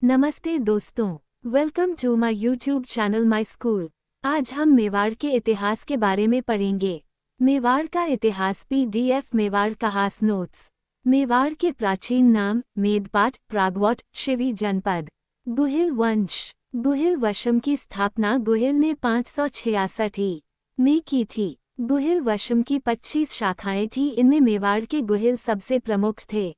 नमस्ते दोस्तों, welcome to my YouTube channel my school. आज हम मेवाड़ के इतिहास के बारे में पढ़ेंगे। मेवाड़ का इतिहास PDF मेवाड़ का हास नोट्स। मेवाड़ के प्राचीन नाम मेदपाट, प्रागवट, शिवी जनपद। गुहिल वंश। गुहिल वशम की स्थापना गुहिल ने 566 में की थी। गुहिल वशम की 25 शाखाएं थी, इनमें मेवाड़ के गुहिल सबसे प्रमुख थे।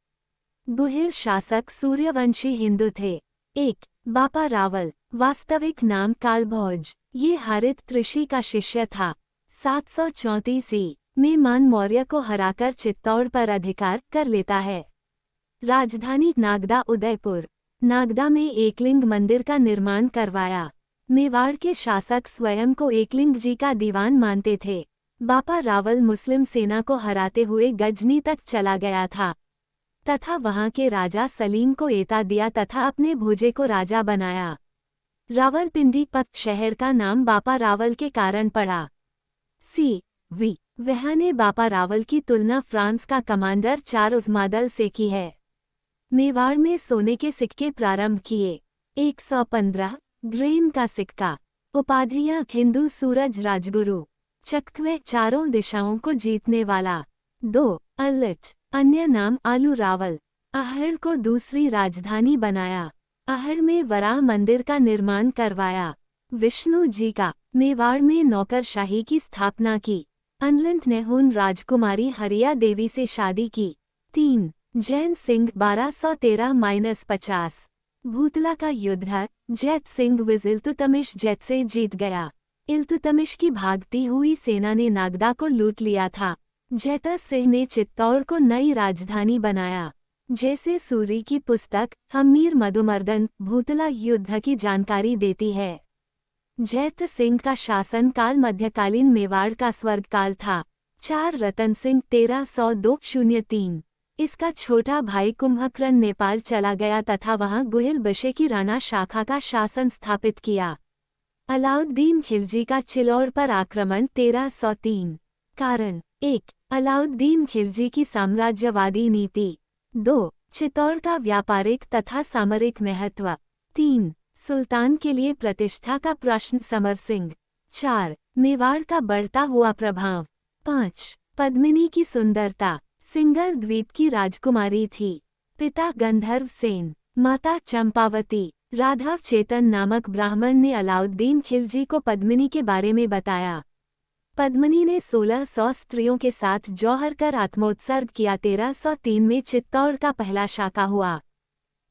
गुहिल शासक सूर्यवंशी हिंदू थे। 1. बापा रावल। वास्तविक नाम कालभोज। ये हरित त्रिषि का शिष्य था। 734 में मान मौर्य को हराकर चित्तौड़ पर अधिकार कर लेता है। राजधानी नागदा उदयपुर। नागदा में एकलिंग मंदिर का निर्माण करवाया। मेवाड़ के शासक स्वयं को एकलिंग जी का दीवान मानते थे। बापा रावल मुस्लिम सेना को हराते हुए गजनी तक चला गया था तथा वहां के राजा सलीम को एता दिया तथा अपने भोजे को राजा बनाया। रावलपिंडी पक शहर का नाम बापा रावल के कारण पड़ा। वह ने बापा रावल की तुलना फ्रांस का कमांडर चार्ल्स मादल से की है। मेवाड़ में सोने के सिक्के प्रारंभ किए। 115 ग्रेन का सिक्का। उपाधियां हिंदू सूरज राजगुरु। चकवे चारों दिशाओं को जीतने वाला। 2 अलिट अन्य नाम आलू रावल। आहड़ को दूसरी राजधानी बनाया। आहड़ में वराह मंदिर का निर्माण करवाया। विष्णु जी का मेवाड़ में नौकरशाही की स्थापना की। अनलिंट ने हुन राजकुमारी हरिया देवी से शादी की। 3 जैन सिंह 1213-50। भूतला का युद्ध जैत सिंह विज इल्तुतमिश जैत से जीत गया। इल्तुतमिश की भागती हुई सेना ने नागदा को लूट लिया था। जैता सिंह ने चित्तौड़ को नई राजधानी बनाया। जैसे सूरी की पुस्तक हमीर मधुमर्दन भूतला युद्ध की जानकारी देती है। जैत सिंह का शासन काल मध्यकालीन मेवाड़ का स्वर्ग काल था। 4 रतन सिंह 1302-03। इसका छोटा भाई कुंभकर्ण नेपाल चला गया तथा वहां गुहिल बशे की राणा शाखा का शासन स्थापित किया। अलाउद्दीन खिलजी का चिल्लौर पर आक्रमण 1303। कारण 1 अलाउद्दीन खिलजी की साम्राज्यवादी नीति। 2 चित्तौड़ का व्यापारिक तथा सामरिक महत्व। 3 सुल्तान के लिए प्रतिष्ठा का प्रश्न समर सिंह। 4 मेवाड़ का बढ़ता हुआ प्रभाव। 5 पद्मिनी की सुंदरता। सिंगल द्वीप की राजकुमारी थी। पिता गंधर्व सेन, माता चंपावती। राघव चेतन नामक ब्राह्मण ने अलाउद्दीन खिलजी को पद्मिनी के बारे में बताया। पद्मिनी ने 1600 स्त्रियों के साथ जौहर कर आत्मोत्सर्ग किया। 1303 में चित्तौड़ का पहला शाका हुआ।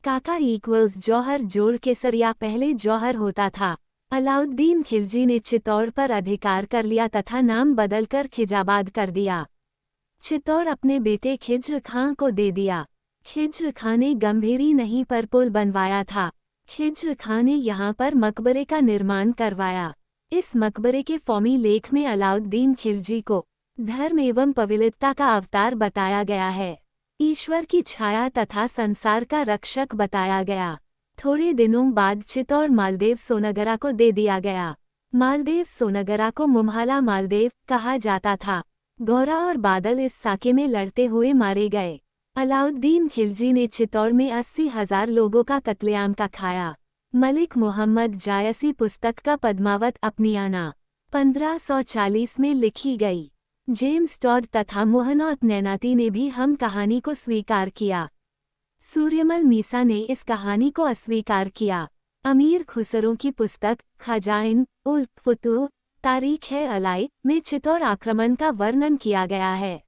काका = जौहर जोड़ केसरिया पहले जौहर होता था। अलाउद्दीन खिलजी ने चित्तौड़ पर अधिकार कर लिया तथा नाम बदलकर खिजाबाद कर दिया। चित्तौड़ अपने बेटे खिज्र खां को दे दिया। खिज्र खां ने गंभीरी नहीं पर पुल बनवाया था। खिज्र खां ने यहाँ पर मकबरे का निर्माण करवाया। इस मकबरे के फॉर्मी लेख में अलाउद्दीन खिलजी को धर्म एवं पवित्रता का अवतार बताया गया है। ईश्वर की छाया तथा संसार का रक्षक बताया गया। थोड़े दिनों बाद चित्तौड़ मालदेव सोनगरा को दे दिया गया। मालदेव सोनगरा को मुम्हाला मालदेव कहा जाता था। गौरा और बादल इस साके में लड़ते हुए मारे गए। अलाउद्दीन खिलजी ने चित्तौड़ में 80,000 लोगों का कत्लेआम का खाया। मलिक मोहम्मद जायसी पुस्तक का पद्मावत अपनियाना 1540 में लिखी गई। जेम्स टॉड तथा मोहनौत नैनाती ने भी हम कहानी को स्वीकार किया। सूर्यमल मीसा ने इस कहानी को अस्वीकार किया। अमीर खुसरो की पुस्तक खजाइन उल फुतूह तारीख है अलाई में चित्तौड़ आक्रमण का वर्णन किया गया है।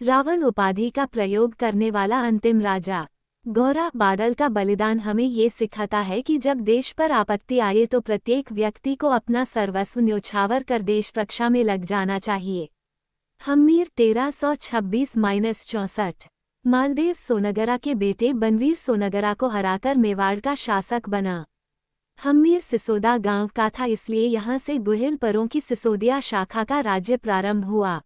रावल उपाधि का प्रयोग करने वाला अंतिम राजा। गौरा बादल का बलिदान हमें ये सिखाता है कि जब देश पर आपत्ति आए तो प्रत्येक व्यक्ति को अपना सर्वस्व न्योछावर कर देश रक्षा में लग जाना चाहिए। हमीर 1326-64। मालदेव सोनगरा के बेटे बनवीर सोनगरा को हराकर मेवाड़ का शासक बना। हमीर सिसोदा गांव का था, इसलिए यहाँ से गुहिल परों की सिसोदिया शाखा का राज्य प्रारंभ हुआ।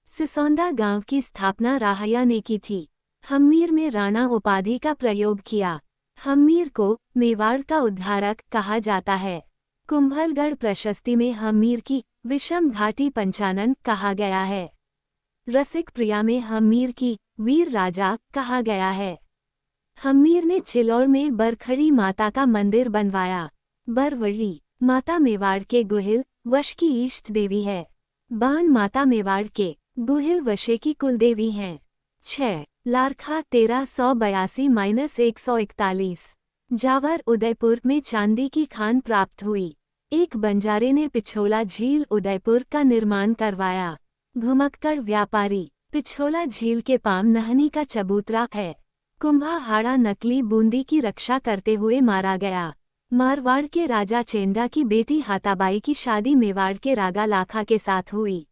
सिसोंदा गांव की स्थापना राहया ने की थी। हमीर में राणा उपाधि का प्रयोग किया। हमीर को मेवाड़ का उद्धारक कहा जाता है। कुंभलगढ़ प्रशस्ति में हमीर की विषम घाटी पंचानन कहा गया है। रसिक प्रिया में हमीर की वीर राजा कहा गया है। हम्मीर ने चिलौर में बरखड़ी माता का मंदिर बनवाया। बरवड़ी माता मेवाड़ के गुहिल वश की इष्ट देवी है। बाण माता मेवाड़ के गुहिल वशे की कुलदेवी हैं। 6 लारखा 1382-141। जावर उदयपुर में चांदी की खान प्राप्त हुई। एक बंजारे ने पिछोला झील उदयपुर का निर्माण करवाया। घुमक्कड़ व्यापारी पिछोला झील के पाम नहनी का चबूतरा है। कुंभाहाड़ा नकली बूंदी की रक्षा करते हुए मारा गया। मारवाड़ के राजा चेंडा की बेटी हाताबाई की शादी मेवाड़ के रागा लाखा के साथ हुई।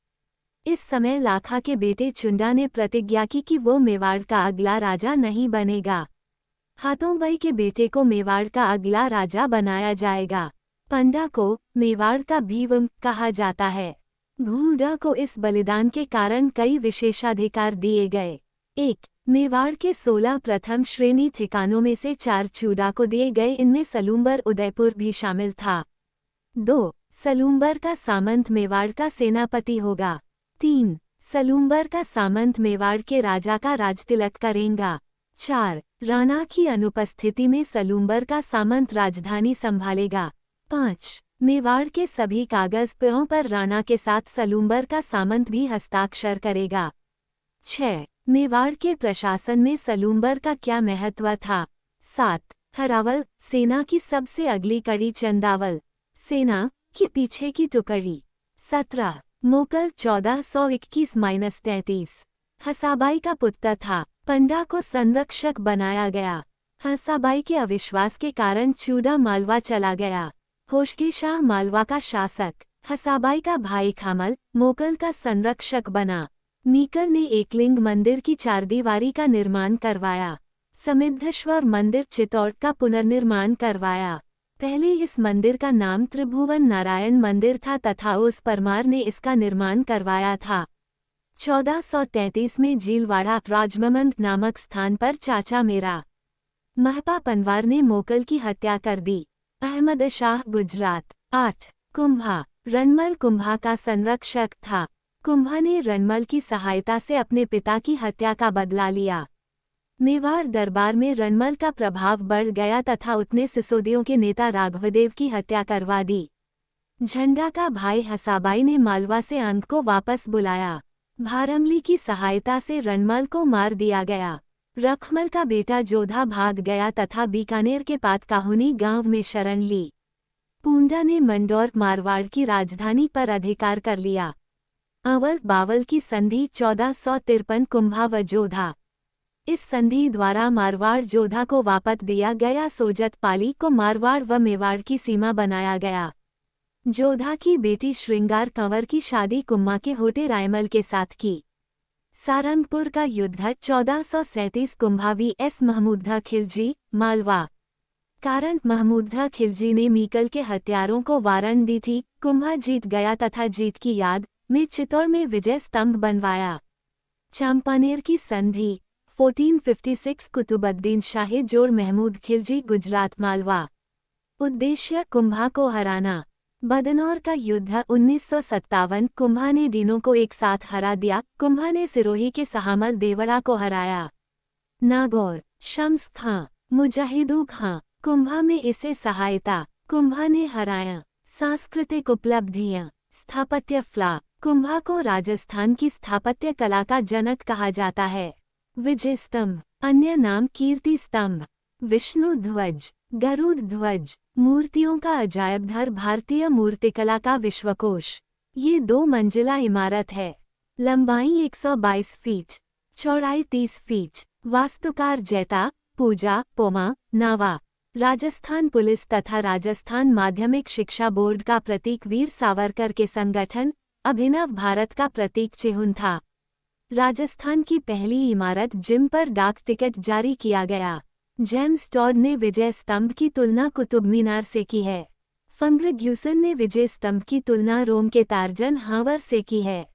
इस समय लाखा के बेटे चुंडा ने प्रतिज्ञा की कि वो मेवाड़ का अगला राजा नहीं बनेगा। हाथोंबाई के बेटे को मेवाड़ का अगला राजा बनाया जाएगा। पंडा को मेवाड़ का भीवम कहा जाता है। घूडा को इस बलिदान के कारण कई विशेषाधिकार दिए गए। 1 मेवाड़ के 16 प्रथम श्रेणी ठिकानों में से 4 चूडा को दिए गए, इनमें सलूम्बर उदयपुर भी शामिल था। 2 सलूम्बर का सामंत मेवाड़ का सेनापति होगा। 3 सलूम्बर का सामंत मेवाड़ के राजा का राजतिलक करेगा। 4 राणा की अनुपस्थिति में सलूम्बर का सामंत राजधानी संभालेगा। 5 मेवाड़ के सभी कागज पेयों पर राणा के साथ सलूम्बर का सामंत भी हस्ताक्षर करेगा। 6 मेवाड़ के प्रशासन में सलूम्बर का क्या महत्व था। 7 हरावल सेना की सबसे अगली कड़ी चंदावल सेना के पीछे की टुकड़ी। 17 मोकल 1421-33 हसाबाई का पुत्र था। पंडा को संरक्षक बनाया गया। हसाबाई के अविश्वास के कारण चूडा मालवा चला गया। होशगी शाह मालवा का शासक। हसाबाई का भाई खामल मोकल का संरक्षक बना। मीकल ने एकलिंग मंदिर की चारदीवारी का निर्माण करवाया। समिद्धेश्वर मंदिर चित्तौड़ का पुनर्निर्माण करवाया। पहले इस मंदिर का नाम त्रिभुवन नारायण मंदिर था तथा उस परमार ने इसका निर्माण करवाया था। 1433 में जीलवाड़ा राजममंद नामक स्थान पर चाचा मेरा महपा पनवार ने मोकल की हत्या कर दी। अहमद शाह गुजरात। 8 कुंभा रणमल कुंभा का संरक्षक था। कुंभा ने रणमल की सहायता से अपने पिता की हत्या का बदला लिया। मेवाड़ दरबार में रणमल का प्रभाव बढ़ गया तथा उसने सिसोदियों के नेता राघवदेव की हत्या करवा दी। झंडा का भाई हसाबाई ने मालवा से अंक को वापस बुलाया। भारमली की सहायता से रणमल को मार दिया गया। रखमल का बेटा जोधा भाग गया तथा बीकानेर के पातकाहुनी गांव में शरण ली। पूंडा ने मंडौर मारवाड़ की राजधानी पर अधिकार कर लिया। अवल बावल की संधि 1453 कुंभा व जोधा। इस संधि द्वारा मारवाड़ जोधा को वापस दिया गया। सोजत पाली को मारवाड़ व मेवाड़ की सीमा बनाया गया। जोधा की बेटी श्रृंगार कंवर की शादी कुम्मा के होटे रायमल के साथ की। सारंगपुर का युद्ध 1437 कुंभा vs महमूद खिलजी मालवा। कारण महमूद खिलजी ने मीकल के हत्यारों को वारंट दी थी। कुंभा जीत गया तथा जीत की याद में चित्तौड़ में विजय स्तंभ बनवाया। चांपानेर की संधि 1456 कुतुबुद्दीन शाह जोड़ महमूद खिलजी गुजरात मालवा। उद्देश्य कुंभा को हराना। बदनौर का युद्ध 1957 कुंभा ने डीनों को एक साथ हरा दिया। कुंभा ने सिरोही के सहामल देवड़ा को हराया। नागौर शम्स खां मुजाहिदू खां कुंभा में इसे सहायता। कुंभा ने हराया। सांस्कृतिक उपलब्धियां। स्थापत्य फ्ला कुंभा को राजस्थान की स्थापत्य कला का जनक कहा जाता है। विजय स्तंभ अन्य नाम कीर्ति स्तंभ। विष्णु ध्वज गरुड़ ध्वज मूर्तियों का अजायबघर भारतीय मूर्तिकला का विश्वकोश। ये 2 मंजिला इमारत है। लंबाई 122 फीट, चौड़ाई 30 फीट। वास्तुकार जैता पूजा पोमा नावा। राजस्थान पुलिस तथा राजस्थान माध्यमिक शिक्षा बोर्ड का प्रतीक वीर सावरकर के संगठन अभिनव भारत का प्रतीक चिह्न था। राजस्थान की पहली इमारत जिम पर डाक टिकट जारी किया गया। जेम्स टॉड ने विजय स्तंभ की तुलना कुतुब मीनार से की है। फर्ग्यूसन ने विजय स्तंभ की तुलना रोम के तार्जन हावर से की है।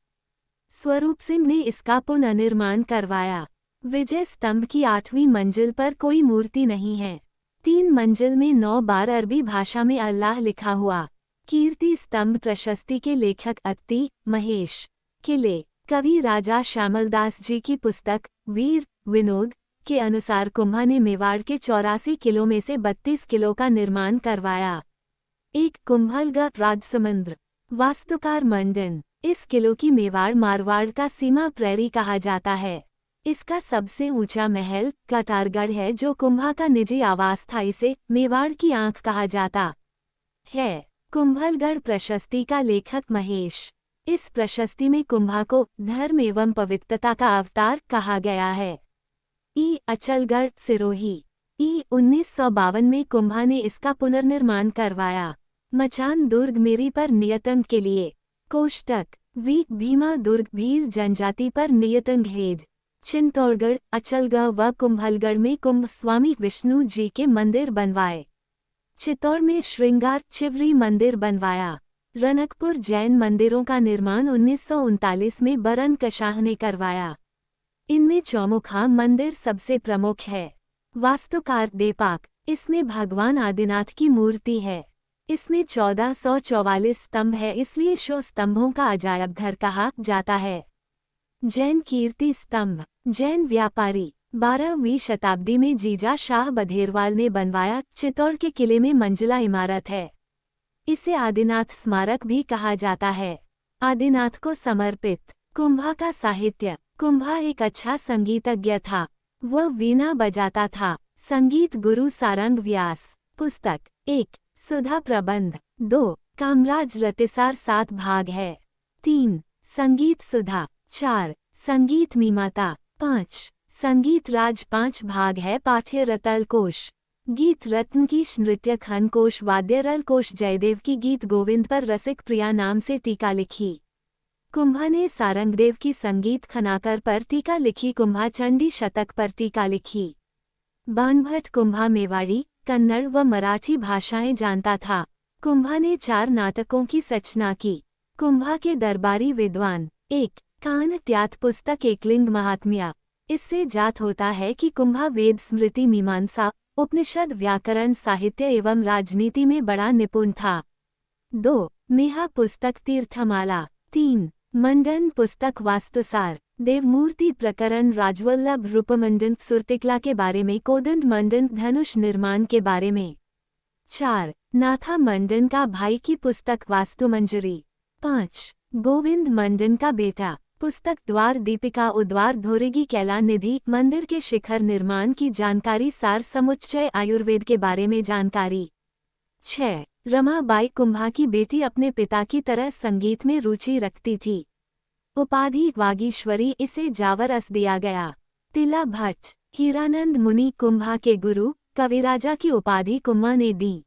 स्वरूप सिंह ने इसका पुनर्निर्माण करवाया। विजय स्तंभ की 8वीं मंजिल पर कोई मूर्ति नहीं है। 3 मंजिल में 9 बार अरबी भाषा में अल्लाह लिखा हुआ। कीर्ति स्तंभ प्रशस्ति के लेखक अत्ति महेश किले कवि राजा श्यामलदास जी की पुस्तक वीर विनोद के अनुसार कुंभा ने मेवाड़ के 84 किलो में से 32 किलो का निर्माण करवाया। एक कुंभलगढ़ राजसमुंद्र। वास्तुकार मंडन। इस किलो की मेवाड़ मारवाड़ का सीमा प्रेरी कहा जाता है। इसका सबसे ऊंचा महल कटारगढ़ है जो कुंभा का निजी आवास था। इसे मेवाड़ की आंख कहा जाता है। कुंभलगढ़ प्रशस्ति का लेखक महेश। इस प्रशस्ति में कुंभा को धर्म एवं पवित्रता का अवतार कहा गया है। ई अचलगढ़ सिरोही। 1952 में कुंभा ने इसका पुनर्निर्माण करवाया। मचान दुर्ग मेरी पर नियतंग के लिए। कोष्टक वीक भीमा दुर्ग भील जनजाति पर नियतंग हेड। चित्तौड़गढ़ अचलगढ़ व कुंभलगढ़ में कुंभ स्वामी विष्णु जी के मंदिर बनवाए। चित्तौड़ में श्रृंगार चिवरी मंदिर बनवाया। रनकपुर जैन मंदिरों का निर्माण 1939 में बरन कशाह ने करवाया। इनमें चौमुखा मंदिर सबसे प्रमुख है। वास्तुकार देपाक। इसमें भगवान आदिनाथ की मूर्ति है। इसमें 1444 स्तंभ है, इसलिए शो स्तंभों का अजायब घर कहा जाता है। जैन कीर्ति स्तंभ। जैन व्यापारी। 12वीं शताब्दी में जीजा शाह बधेरवाल ने बनवाया। चित्तौड़ के किले में मंजिला इमारत है। इसे आदिनाथ स्मारक भी कहा जाता है। आदिनाथ को समर्पित। कुंभा का साहित्य। कुंभा एक अच्छा संगीतज्ञ था। वह वीणा बजाता था। संगीत गुरु सारंग व्यास। पुस्तक 1 सुधा प्रबंध। 2 कामराज रतिसार 7 भाग है। 3 संगीत सुधा। 4 संगीत मीमाता। 5 संगीत राज 5 भाग है। पाठ्य रतल कोश। गीत रत्न की नृत्य खन कोश। वाद्य रल कोश। जयदेव की गीत गोविंद पर रसिक प्रिया नाम से टीका लिखी। कुंभा ने सारंगदेव की संगीत खनाकर पर टीका लिखी। कुंभा चंडी शतक पर टीका लिखी। बाणभट्ट कुंभा मेवाड़ी कन्नड़ व मराठी भाषाएं जानता था। कुंभा ने 4 नाटकों की रचना की। कुंभा के दरबारी विद्वान। 1 कान त्यात पुस्तक एकलिंग महात्म्य। इससे जात होता है कि कुंभा वेद स्मृति मीमांसा उपनिषद व्याकरण साहित्य एवं राजनीति में बड़ा निपुण था। 2 मेहा पुस्तक तीर्थमाला। 3 मंडन पुस्तक वास्तुसार। देवमूर्ति प्रकरण राजवल्लभ रूपमंडन सुरतिकला के बारे में। कोदंड मंडन धनुष निर्माण के बारे में। 4 नाथा मंडन का भाई की पुस्तक वास्तुमंजरी। 5 गोविंद मंडन का बेटा पुस्तक द्वार दीपिका उद्वार धोरेगी कैला निधि मंदिर के शिखर निर्माण की जानकारी। सार समुच्चय आयुर्वेद के बारे में जानकारी। 6 रमाबाई कुंभा की बेटी अपने पिता की तरह संगीत में रुचि रखती थी। उपाधि वागीश्वरी। इसे जावरस दिया गया। तिला भट्ट। हीरानंद मुनि कुंभा के गुरु। कविराजा की उपाधि कुंभा ने दी।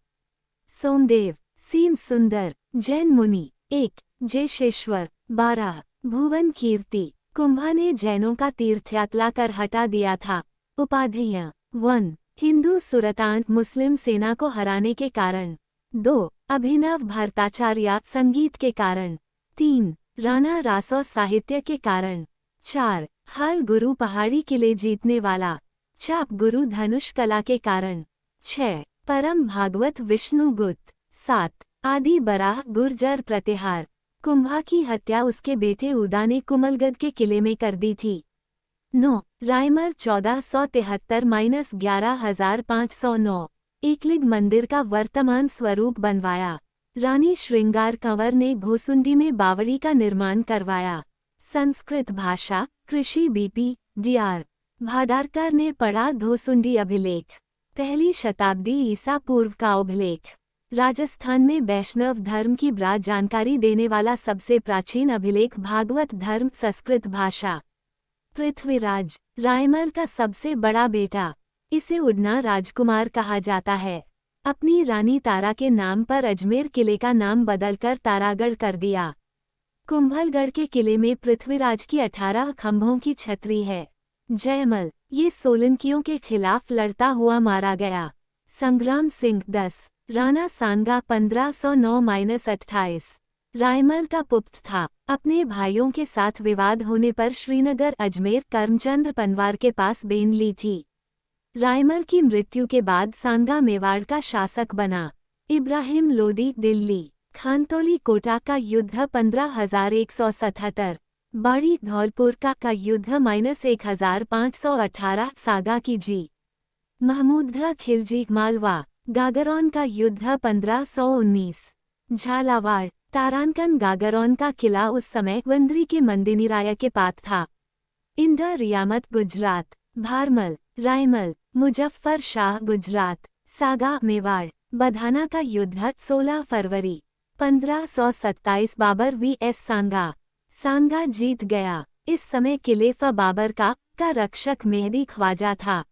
सोमदेव। सीम सुंदर। जैन मुनि। 1 जयशेश्वर। 12 भुवन कीर्ति। कुंभा ने जैनों का तीर्थयात्रा कर हटा दिया था। उपाधियां। 1 हिंदू सुरतान मुस्लिम सेना को हराने के कारण। 2 अभिनव भारताचार्य संगीत के कारण। 3 राणा रासो साहित्य के कारण। 4 हाल गुरु पहाड़ी किले जीतने वाला। चाप गुरु धनुष कला के कारण। 6 परम भागवत विष्णु गुप्त। 7 आदि बराह गुर्जर प्रतिहार। कुंभा की हत्या उसके बेटे उदा ने कुमलगढ़ के किले में कर दी थी। 9 रायमल 1473-11509। एकलिंग मंदिर का वर्तमान स्वरूप बनवाया। रानी श्रृंगार कंवर ने घोसुंडी में बावड़ी का निर्माण करवाया। संस्कृत भाषा कृषि बीपी डीआर भाडारकर ने पढ़ा। धोसुंडी अभिलेख 1ली शताब्दी ईसा पूर्व का अभिलेख। राजस्थान में वैष्णव धर्म की ब्राज जानकारी देने वाला सबसे प्राचीन अभिलेख भागवत धर्म संस्कृत भाषा। पृथ्वीराज रायमल का सबसे बड़ा बेटा। इसे उड़ना राजकुमार कहा जाता है। अपनी रानी तारा के नाम पर अजमेर किले का नाम बदलकर तारागढ़ कर दिया। कुंभलगढ़ के किले में पृथ्वीराज की 18 खंभों की छतरी है। जयमल ये सोलंकियों के खिलाफ लड़ता हुआ मारा गया। संग्राम सिंह 10 राणा सांगा 1509-28 रायमल का पुत्र था। अपने भाइयों के साथ विवाद होने पर श्रीनगर अजमेर करमचंद पनवार के पास बेन ली थी। रायमल की मृत्यु के बाद सांगा मेवाड़ का शासक बना। इब्राहिम लोदी दिल्ली। खानतोली कोटा का युद्ध 15,177। बाड़ी धौलपुर का युद्ध -1518 सागा की जी। महमूदगढ़ खिलजी मालवा गागरौन का युद्ध 1519। झालावाड़ तारानकन गागरौन का किला उस समय वंदरी के मंदिनिराय के पास था। इंडा रियामत गुजरात भारमल रायमल मुजफ्फर शाह गुजरात सागा मेवाड़ बधाना का युद्ध 16 फरवरी 1527 बाबर vs सांगा। सांगा जीत गया। इस समय किले फ बाबर का रक्षक मेहदी ख्वाजा था।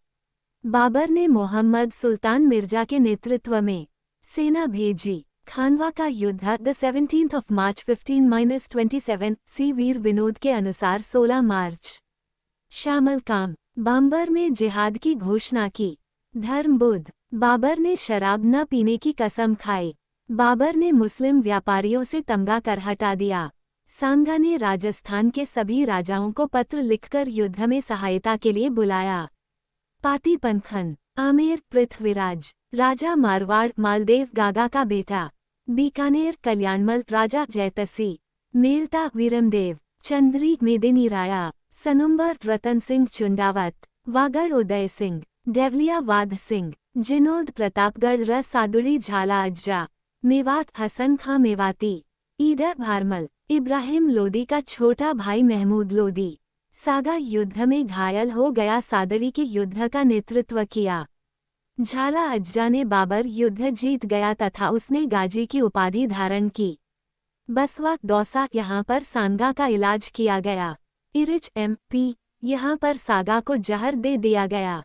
बाबर ने मोहम्मद सुल्तान मिर्जा के नेतृत्व में सेना भेजी। खानवा का युद्ध 17 मार्च 15-27 सी वीर विनोद के अनुसार 16 मार्च। शामल काम बाम्बर में जिहाद की घोषणा की। धर्म बुद्ध बाबर ने शराब न पीने की कसम खाई। बाबर ने मुस्लिम व्यापारियों से तमगा कर हटा दिया। सांगा ने राजस्थान के सभी राजाओं को पत्र लिखकर युद्ध में सहायता के लिए बुलाया। पाती पनखन आमेर पृथ्वीराज राजा मारवाड़ मालदेव गागा का बेटा। बीकानेर कल्याणमल राजा जयतसी। मेलता वीरमदेव चंद्री मेदिनी राया। सनुम्बर रतन सिंह चुंडावत। वागड़ उदय सिंह डेवलिया वाद सिंह। जिनोद प्रतापगढ़ र सादुड़ी झाला अज्जा। मेवात हसन खां मेवाती। ईडर भारमल इब्राहिम लोदी का छोटा भाई महमूद लोदी। सागा युद्ध में घायल हो गया। सादड़ी के युद्ध का नेतृत्व किया। झाला अज्जा ने बाबर युद्ध जीत गया तथा उसने गाजी की उपाधि धारण की। बसवा दौसा यहाँ पर सांगा का इलाज किया गया। इरिच MP यहाँ पर सागा को जहर दे दिया गया।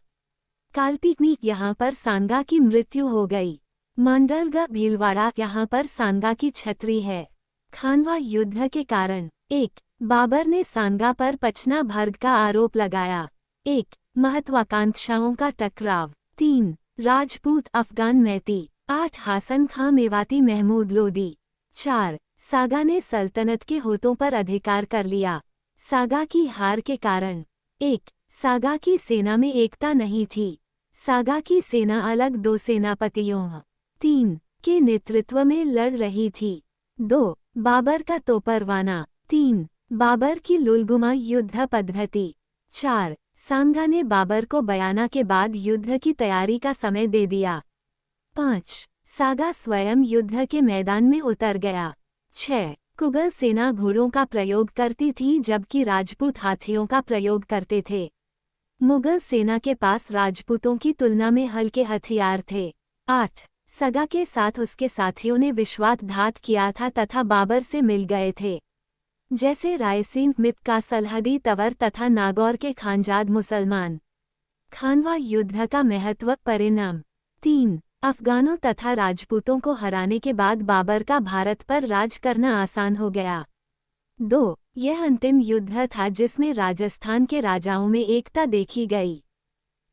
कालपीकनी यहाँ पर सांगा की मृत्यु हो गई। मंडलगा भीलवाड़ा यहाँ पर सांगा की छतरी है। खानवा युद्ध के कारण 1. बाबर ने सांगा पर पचना भर्ग का आरोप लगाया। 1. महत्वाकांक्षाओं का टकराव। 3. राजपूत अफगान मैती। 8. हासन खां मेवाती महमूद लोदी। 4. सागा ने सल्तनत के होतों पर अधिकार कर लिया। सागा की हार के कारण 1. सागा की सेना में एकता नहीं थी। सागा की सेना अलग 2 सेनापतियों 3 के नेतृत्व में लड़ रही थी। 2. बाबर का तोपरवाना। 3. बाबर की लुलगुमा युद्ध पद्धति। 4. सांगा ने बाबर को बयाना के बाद युद्ध की तैयारी का समय दे दिया। 5. सागा स्वयं युद्ध के मैदान में उतर गया। 6. कुगल सेना घोड़ों का प्रयोग करती थी जबकि राजपूत हाथियों का प्रयोग करते थे। मुगल सेना के पास राजपूतों की तुलना में हल्के हथियार थे। 8. सगा के साथ उसके साथियों ने विश्वासघात किया था तथा बाबर से मिल गए थे, जैसे रायसीन मिप्का सलहदी तवर तथा नागौर के खानजाद मुसलमान। खानवा युद्ध का महत्व परिणाम। 3. अफगानों तथा राजपूतों को हराने के बाद बाबर का भारत पर राज करना आसान हो गया। 2. यह अंतिम युद्ध था जिसमें राजस्थान के राजाओं में एकता देखी गई।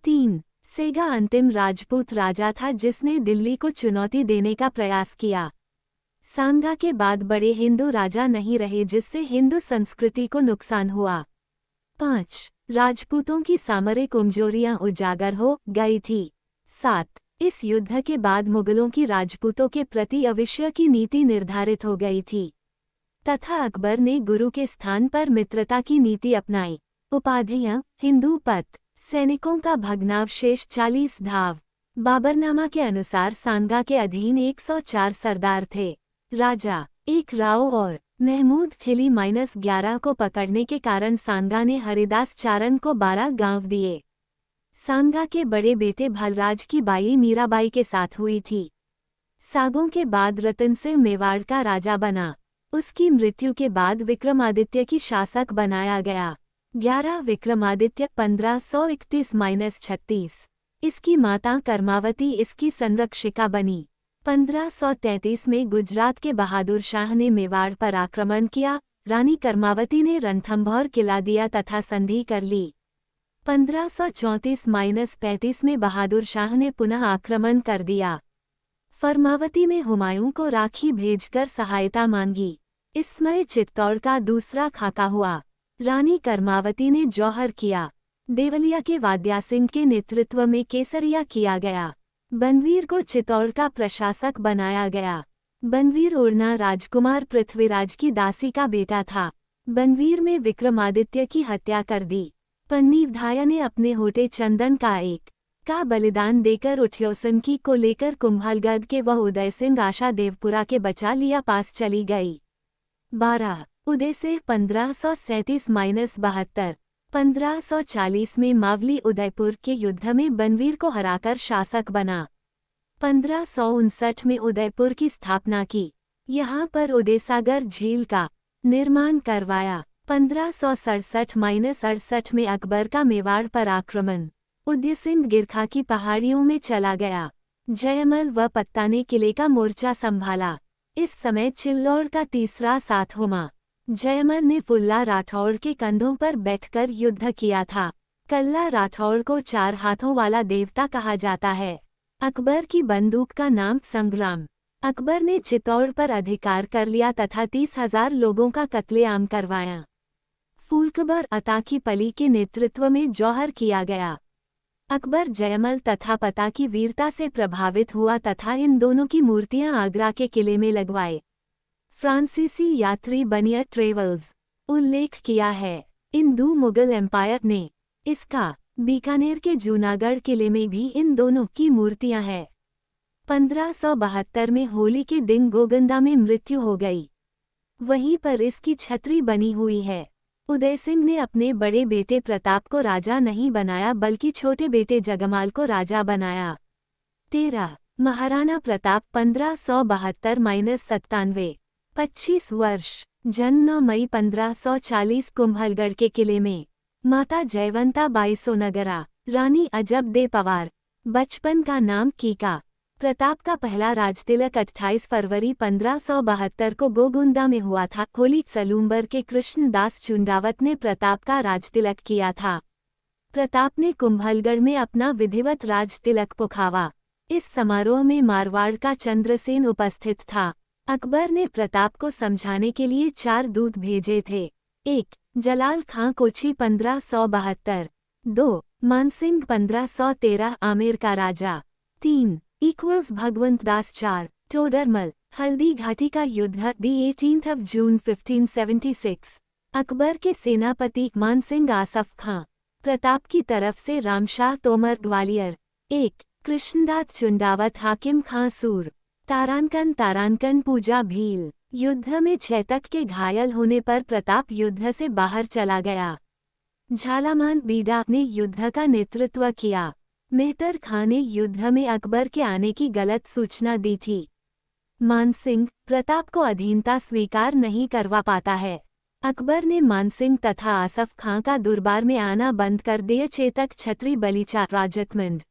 3. सेगा अंतिम राजपूत राजा था जिसने दिल्ली को चुनौती देने का प्रयास किया। सांगा के बाद बड़े हिंदू राजा नहीं रहे जिससे हिंदू संस्कृति को नुकसान हुआ। 5. राजपूतों की सामरिक कमजोरियां उजागर हो गई थी। 7. इस युद्ध के बाद मुगलों की राजपूतों के प्रति अविश्य की नीति निर्धारित हो गई थी तथा अकबर ने गुरु के स्थान पर मित्रता की नीति अपनाई। उपाधियां हिंदू पत सैनिकों का भग्नावशेष 40 धाव। बाबरनामा के अनुसार सांगा के अधीन 104 सरदार थे। राजा 1 राव और महमूद खिली -11 को पकड़ने के कारण सांगा ने हरिदास चारण को 12 गांव दिए। सांगा के बड़े बेटे भलराज की बाई मीराबाई के साथ हुई थी। सागों के बाद रतन सिंह मेवाड़ का राजा बना। उसकी मृत्यु के बाद विक्रमादित्य की शासक बनाया गया। 11 विक्रमादित्य 1531-36। इसकी माता कर्मावती इसकी संरक्षिका बनी। 1533 में गुजरात के बहादुर शाह ने मेवाड़ पर आक्रमण किया। रानी कर्मावती ने रणथंभौर किला दिया तथा संधि कर ली। 1534-35 में बहादुर शाह ने पुनः आक्रमण कर दिया। फरमावती में हुमायूं को राखी भेजकर सहायता मांगी। इसमें चित्तौड़ का दूसरा खाका हुआ। रानी कर्मावती ने जौहर किया। देवलिया के वाद्या सिंह के नेतृत्व में केसरिया किया गया। बनवीर को चित्तौड़ का प्रशासक बनाया गया। बनवीर उड़ना राजकुमार पृथ्वीराज की दासी का बेटा था। बनवीर में विक्रमादित्य की हत्या कर दी। पन्नीवधाया ने अपने होठे चंदन का एक का बलिदान देकर उठ्योसन को लेकर कुंभलगढ़ के वह उदय सिंह आशा देवपुरा के बचा लिया पास चली गई। 12 उदय सिंह 1537-72 1540 में मावली उदयपुर के युद्ध में बनवीर को हराकर शासक बना। 1559 में उदयपुर की स्थापना की। यहाँ पर उदयसागर झील का निर्माण करवाया। 1567-68 में अकबर का मेवाड़ पर आक्रमण। उदय सिंह गिरखा की पहाड़ियों में चला गया। जयमल व पत्ता ने किले का मोर्चा संभाला। इस समय चिल्लौर का तीसरा साथ हुमा जयमल ने फुल्ला राठौड़ के कंधों पर बैठकर युद्ध किया था। कल्ला राठौड़ को 4 हाथों वाला देवता कहा जाता है। अकबर की बंदूक का नाम संग्राम। अकबर ने चित्तौड़ पर अधिकार कर लिया तथा 30,000 लोगों का कत्लेआम करवाया। फूलकबर अता की पली के नेतृत्व में जौहर किया गया। अकबर जयमल तथा पता की वीरता से प्रभावित हुआ तथा इन दोनों की मूर्तियां आगरा के किले में लगवाए। फ्रांसीसी यात्री बनियर ट्रेवल्स उल्लेख किया है। हिंदू मुगल एम्पायर ने इसका बीकानेर के जूनागढ़ किले में भी इन दोनों की मूर्तियां हैं। 1572 में होली के दिन गोगंदा में मृत्यु हो गई। वहीं पर इसकी छतरी बनी हुई है। उदय सिंह ने अपने बड़े बेटे प्रताप को राजा नहीं बनाया बल्कि छोटे बेटे जगमाल को राजा बनाया। 13 महाराणा प्रताप 1572-97 25 वर्ष जन्म 9 मई 1540 कुंभलगढ़ के किले में। माता जयवंता बाई सोनगरा, रानी अजब दे पवार। बचपन का नाम कीका। प्रताप का पहला राजतिलक 28 फरवरी 1572 को गोगुंदा में हुआ था। होली सलूम्बर के कृष्णदास चुंडावत ने प्रताप का राजतिलक किया था। प्रताप ने कुंभलगढ़ में अपना विधिवत राजतिलक पुखावा। इस समारोह में मारवाड़ का चंद्रसेन उपस्थित था। अकबर ने प्रताप को समझाने के लिए 4 दूत भेजे थे। 1 जलाल खां कोची 1572, 2 मानसिंह 1513 आमेर का राजा, 3 भगवंत दास 4 टोडरमल हल्दी घाटी का युद्ध दी 18 जून 1576। अकबर के सेनापति मानसिंह आसफ खां। प्रताप की तरफ से रामशाह तोमर ग्वालियर। 1 कृष्णदास चुंडावत हाकिम खां सूर। तारानकन पूजा भील। युद्ध में चैतक के घायल होने पर प्रताप युद्ध से बाहर चला गया। झालामान बीडा ने युद्ध का नेतृत्व किया। मेहतर खां ने युद्ध में अकबर के आने की गलत सूचना दी थी। मानसिंह प्रताप को अधीनता स्वीकार नहीं करवा पाता है। अकबर ने मानसिंह तथा आसफ खां का दुरबार में आना बंद कर दिए। चेतक छत्री बलीचा राजतमंड।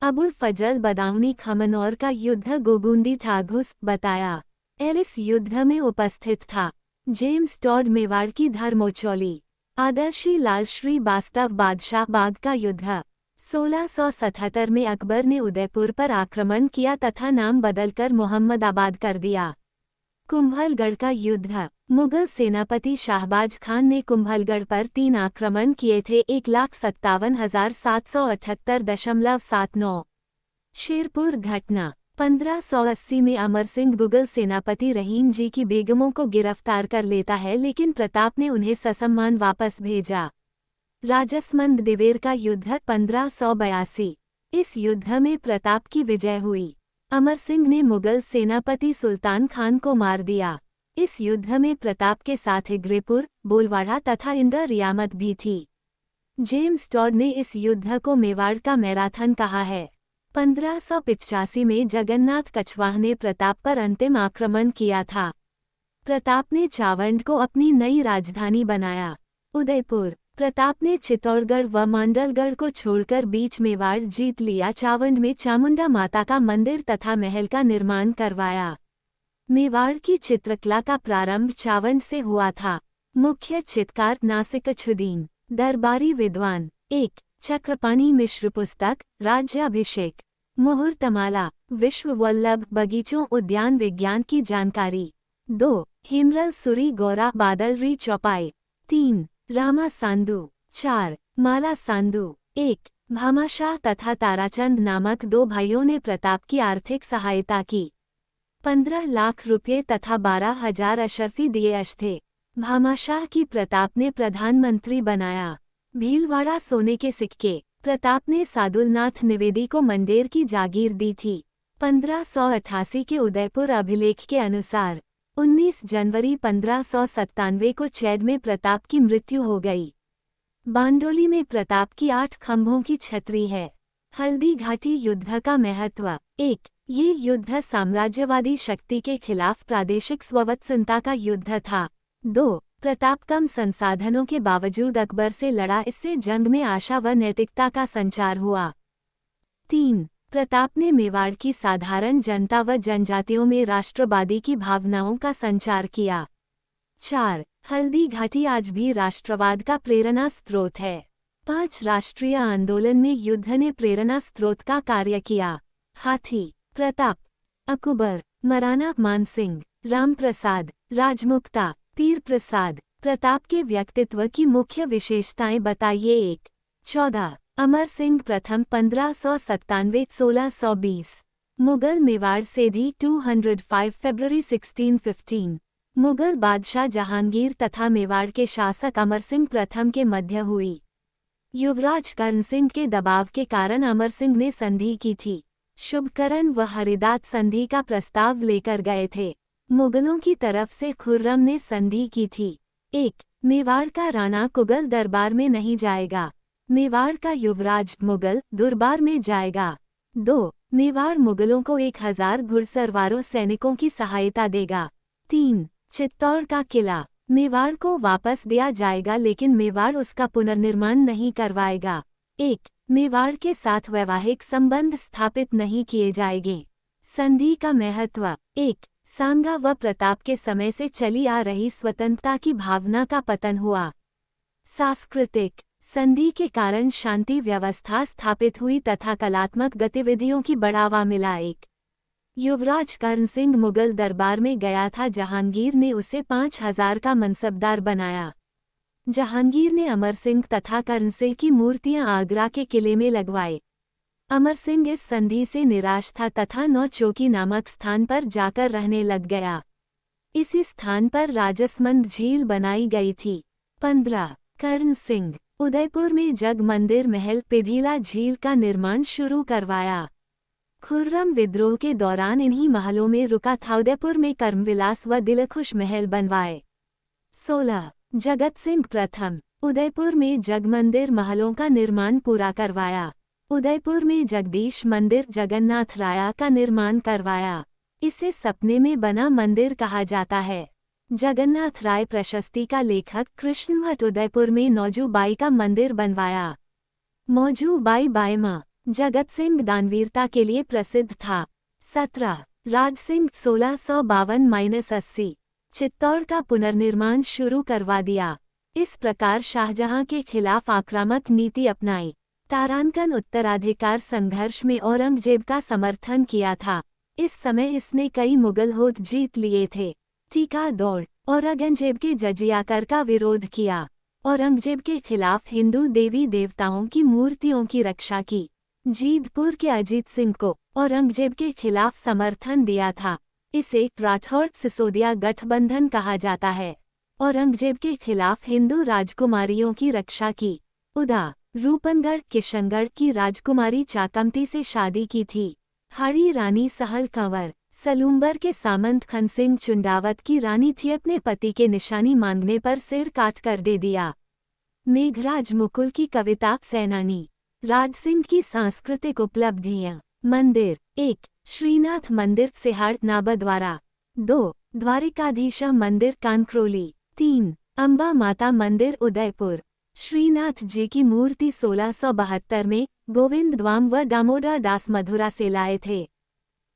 अबुल फजल बदाऊनी खमनौर का युद्ध गोगुंदी ठाघुस बताया। एलिस युद्ध में उपस्थित था। जेम्स टॉड मेवाड़ की धर्मोचौली। आदर्शी लाल श्री वास्तव बादशाह बाग का युद्ध। 1677 में अकबर ने उदयपुर पर आक्रमण किया तथा नाम बदलकर मोहम्मदाबाद कर दिया। कुंभलगढ़ का युद्ध। मुगल सेनापति शाहबाज खान ने कुंभलगढ़ पर 3 आक्रमण किए थे। 1,57,778.79। शेरपुर घटना। 1580 में अमर सिंह मुगल सेनापति रहीम जी की बेगमों को गिरफ्तार कर लेता है लेकिन प्रताप ने उन्हें ससम्मान वापस भेजा। राजसमंद दिवेर का युद्ध 1582। इस युद्ध में प्रताप की विजय हुई। अमर सिंह ने मुगल सेनापति सुल्तान खान को मार दिया। इस युद्ध में प्रताप के साथ हिग्रेपुर, बोलवाड़ा तथा इंदर रियामत भी थी। जेम्स टॉड ने इस युद्ध को मेवाड़ का मैराथन कहा है। 1585 में जगन्नाथ कछवाह ने प्रताप पर अंतिम आक्रमण किया था। प्रताप ने चावंड को अपनी नई राजधानी बनाया। उदयपुर। प्रताप ने चित्तौड़गढ़ व मांडलगढ़ को छोड़कर बीच मेवाड़ जीत लिया। चावंड में चामुंडा माता का मंदिर तथा महल का निर्माण करवाया। मेवाड़ की चित्रकला का प्रारंभ चावंड से हुआ था। मुख्य चित्रकार नासिकछुदीन। दरबारी विद्वान। 1 चक्रपाणी मिश्र पुस्तक राज्याभिषेक। मुहूर्तमाला। विश्व वल्लभ बगीचों उद्यान विज्ञान की जानकारी। 2 हिमरल सुरी गौरा बादलरी चौपाई। 3 रामा सांदू। 4 माला सांदू। 1 भामाशाह तथा ताराचंद नामक 2 भाइयों ने प्रताप की आर्थिक सहायता की। 15 लाख रुपये तथा 12,000 अशर्फी दिए थे। भामाशाह की प्रताप ने प्रधानमंत्री बनाया। भीलवाड़ा सोने के सिक्के। प्रताप ने सादुलनाथ निवेदी को मंडेर की जागीर दी थी। 1588 के उदयपुर अभिलेख के अनुसार 19 जनवरी 1597 को चैद में प्रताप की मृत्यु हो गई। बांडोली में प्रताप की 8 खंभों की छतरी है। हल्दी घाटी युद्ध का महत्व। 1. ये युद्ध साम्राज्यवादी शक्ति के खिलाफ प्रादेशिक स्वतंत्रता का युद्ध था। 2. प्रताप कम संसाधनों के बावजूद अकबर से लड़ा, इससे जंग में आशा व नैतिकता का संचार हुआ। 3. प्रताप ने मेवाड़ की साधारण जनता व जनजातियों में राष्ट्रवादी की भावनाओं का संचार किया। 4. हल्दी घाटी आज भी राष्ट्रवाद का प्रेरणा स्रोत है। 5. राष्ट्रीय आंदोलन में युद्ध ने प्रेरणा स्रोत का कार्य किया। हाथी। प्रताप, अकबर, महाराणा मानसिंह, रामप्रसाद, राजमुक्ता, पीर प्रसाद। प्रताप के व्यक्तित्व की मुख्य विशेषताएं बताइए। 1. 14. अमर सिंह प्रथम 1597-1620। मुगल मेवाड़ सेधी 205 फरवरी 1615। मुगल बादशाह जहांगीर तथा मेवाड़ के शासक अमर सिंह प्रथम के मध्य हुई। युवराज कर्ण सिंह के दबाव के कारण अमर सिंह ने संधि की थी। शुभकरण व हरिदास संधि का प्रस्ताव लेकर गए थे। मुगलों की तरफ से खुर्रम ने संधि की थी। 1. मेवाड़ का राणा कुगल दरबार में नहीं जाएगा। मेवाड़ का युवराज मुगल दरबार में जाएगा। 2. मेवाड़ मुगलों को 1000 घुड़सवारों सैनिकों की सहायता देगा। 3. चित्तौड़ का किला मेवाड़ को वापस दिया जाएगा, लेकिन मेवाड़ उसका पुनर्निर्माण नहीं करवाएगा। 1. मेवाड़ के साथ वैवाहिक संबंध स्थापित नहीं किए जाएंगे। संधि का महत्व। 1. सांगा व प्रताप के समय से चली आ रही स्वतंत्रता की भावना का पतन हुआ। सांस्कृतिक। संधि के कारण शांति व्यवस्था स्थापित हुई तथा कलात्मक गतिविधियों की बढ़ावा मिला। 1. युवराज कर्ण सिंह मुगल दरबार में गया था, जहांगीर ने उसे 5000 का मनसबदार बनाया। जहांगीर ने अमर सिंह तथा कर्ण सिंह की मूर्तियां आगरा के किले में लगवाए। अमर सिंह इस संधि से निराश था तथा नौचौकी नामक स्थान पर जाकर रहने लग गया। इसी स्थान पर राजसमंद झील बनाई गई थी। 15. कर्ण सिंह उदयपुर में जग मंदिर महल पिधीला झील का निर्माण शुरू करवाया। खुर्रम विद्रोह के दौरान इन्हीं महलों में रुका था। उदयपुर में कर्मविलास व दिलखुश महल बनवाए। 16. जगत सिंह प्रथम उदयपुर में जगमंदिर महलों का निर्माण पूरा करवाया। उदयपुर में जगदीश मंदिर जगन्नाथ राया का निर्माण करवाया। इसे सपने में बना मंदिर कहा जाता है। जगन्नाथ राय प्रशस्ति का लेखक कृष्ण भट्ट उदयपुर में मौजूबाई का मंदिर बनवाया। मौजूबाई बायमा जगत सिंह दानवीरता के लिए प्रसिद्ध था। 17. राज सिंह 1652-80 चित्तौड़ का पुनर्निर्माण शुरू करवा दिया। इस प्रकार शाहजहां के खिलाफ आक्रामक नीति अपनाई। तारांकन उत्तराधिकार संघर्ष में औरंगजेब का समर्थन किया था। इस समय इसने कई मुगल होद जीत लिए थे। टीका दौड़ औरंगजेब के जजिया कर का विरोध किया। औरंगजेब के खिलाफ हिंदू देवी देवताओं की मूर्तियों की रक्षा की। जीतपुर के अजीत सिंह को औरंगजेब के खिलाफ समर्थन दिया था। इसे राठौड़ सिसोदिया गठबंधन कहा जाता है। औरंगजेब के खिलाफ हिंदू राजकुमारियों की रक्षा की। उदा रूपनगढ़ किशनगढ़ की राजकुमारी चाकमती से शादी की थी। हाड़ी रानी सहल कंवर सलूम्बर के सामंत खन सिंह चुंडावत की रानी थी। अपने पति के निशानी मांगने पर सिर काट कर दे दिया। मेघराज मुकुल की कविता सेनानी। राज सिंह की सांस्कृतिक उपलब्धियां। मंदिर। 1. श्रीनाथ मंदिर सिहाड़ नाबद्वारा। 2. द्वारिकाधीश मंदिर कानक्रोली। 3. अंबा माता मंदिर उदयपुर। श्रीनाथ जी की मूर्ति 1672 में गोविंद द्वाम व दामोदर दास मधुरा से लाए थे।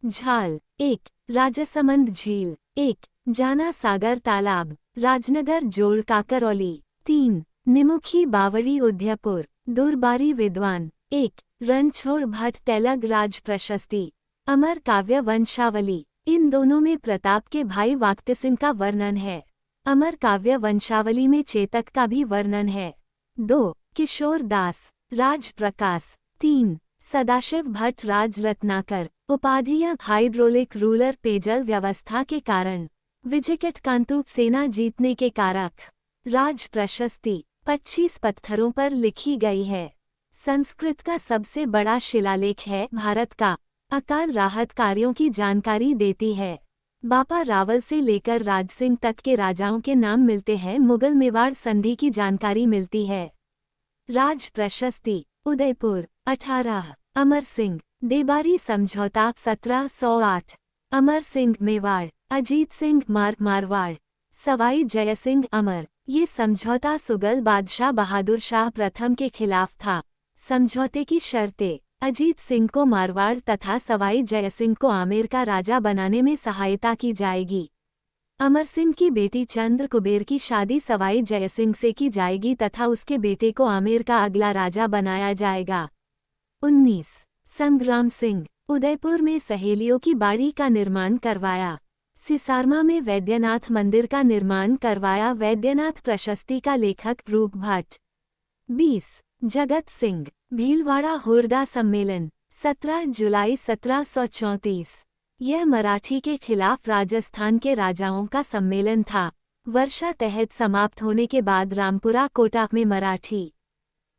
झाल। 1. राजसमंद झील। 1. जाना सागर तालाब राजनगर जोड़ काकरौली। 3. निमुखी बावड़ी उदयपुर दुर्बारी विद्वान। 1. रणछोड़ भट्ट तेलग राज प्रशस्ति अमर काव्य वंशावली। इन दोनों में प्रताप के भाई वाक्त सिंह का वर्णन है। अमर काव्य वंशावली में चेतक का भी वर्णन है। 2. किशोर दास राज प्रकाश। 3. सदाशिव भट्ट राज रत्नाकर। उपाधियां हाइड्रोलिक रूलर पेयजल व्यवस्था के कारण। विजयकट कांतु सेना जीतने के कारक। राज प्रशस्ति 25 पत्थरों पर लिखी गई है। संस्कृत का सबसे बड़ा शिलालेख है। भारत का अकाल राहत कार्यों की जानकारी देती है। बापा रावल से लेकर राजसिंह तक के राजाओं के नाम मिलते हैं। मुगल मेवाड़ संधि की जानकारी मिलती है। राज प्रशस्ति उदयपुर 18। अमर सिंह देबारी समझौता 1708। अमर सिंह मेवाड़। अजीत सिंह मारवाड़। सवाई जयसिंह अमर। ये समझौता सुगल बादशाह बहादुर शाह प्रथम के खिलाफ था। समझौते की शर्तें अजीत सिंह को मारवाड़ तथा सवाई जयसिंह को आमेर का राजा बनाने में सहायता की जाएगी। अमर सिंह की बेटी चंद्र कुबेर की शादी सवाई जयसिंह से की जाएगी तथा उसके बेटे को आमेर का अगला राजा बनाया जाएगा। 19। संग्राम सिंह उदयपुर में सहेलियों की बाड़ी का निर्माण करवाया। सिसारमा में वैद्यनाथ मंदिर का निर्माण करवाया। वैद्यनाथ प्रशस्ति का लेखक रूप भट्ट। 20। जगत सिंह भीलवाड़ा हुरडा सम्मेलन 17 जुलाई 1734। यह मराठी के खिलाफ राजस्थान के राजाओं का सम्मेलन था। वर्षा तहत समाप्त होने के बाद रामपुरा कोटा में मराठी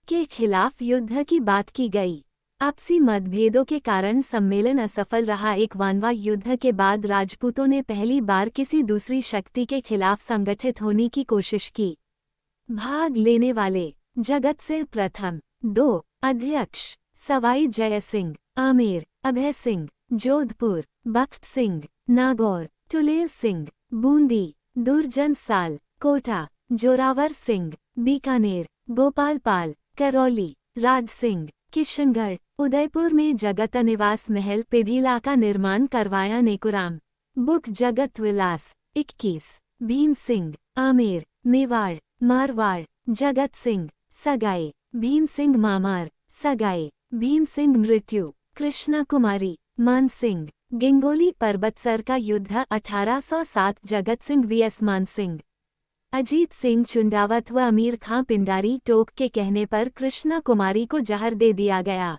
के खिलाफ युद्ध की बात की गई। आपसी मतभेदों के कारण सम्मेलन असफल रहा। एक वानवा युद्ध के बाद राजपूतों ने पहली बार किसी दूसरी शक्ति के खिलाफ संगठित होने की कोशिश की। भाग लेने वाले जगत सिंह प्रथम। 2 अध्यक्ष सवाई जय सिंह आमेर, अभय सिंह जोधपुर, बख्त सिंह नागौर, तुलेल सिंह बूंदी, दुर्जन साल कोटा, जोरावर सिंह बीकानेर, गोपाल पाल करौली, राज सिंह किशनगढ़। उदयपुर में जगत निवास महल पेधीला का निर्माण करवाया। नेकुराम बुक जगत विलास 21। भीम सिंह आमेर, मेवाड़, मारवाड़, जगत सिंह सगाई, भीम सिंह मामार सगाई, भीम सिंह मृत्यु, कृष्णा कुमारी, मान सिंह गिंगोली। परबतसर का युद्ध 1807। जगत सिंह vs मान सिंह। अजीत सिंह चुंडावत व अमीर खां पिंडारी टोक के कहने पर कृष्णा कुमारी को जहर दे दिया गया।